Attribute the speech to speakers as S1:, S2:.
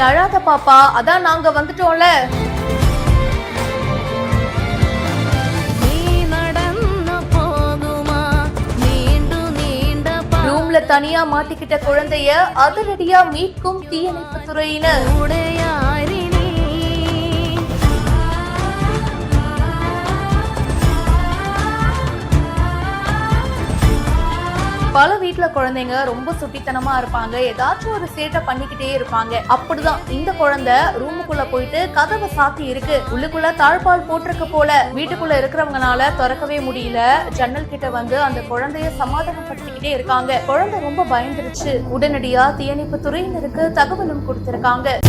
S1: அழாத பாப்பா, அதான் நாங்க வந்துட்டோம்ல. ரூம்ல தனியா மாட்டிக்கிட்ட குழந்தைய அதிரடியா மீட்கும் தீயணைப்பு துறையினர். பல வீட்டுல குழந்தைங்க ரொம்ப சுட்டித்தனமா இருப்பாங்க, ஏதாச்சும் ஒரு சேட்டை பண்ணிக்கிட்டே இருப்பாங்க. அப்படிதான் இந்த குழந்தை ரூமுக்குள்ள போயிட்டு கதவை சாத்தி இருக்கு. உள்ளுக்குள்ள தாழ்பால் போட்டிருக்க போல. வீட்டுக்குள்ள இருக்கிறவங்கனால திறக்கவே முடியல. ஜன்னல் கிட்ட வந்து அந்த குழந்தைய சமாதானப்படுத்திக்கிட்டே இருக்காங்க. குழந்தை ரொம்ப பயந்துருச்சு. உடனடியா தீயணைப்பு துறையினருக்கு தகவலும் கொடுத்திருக்காங்க.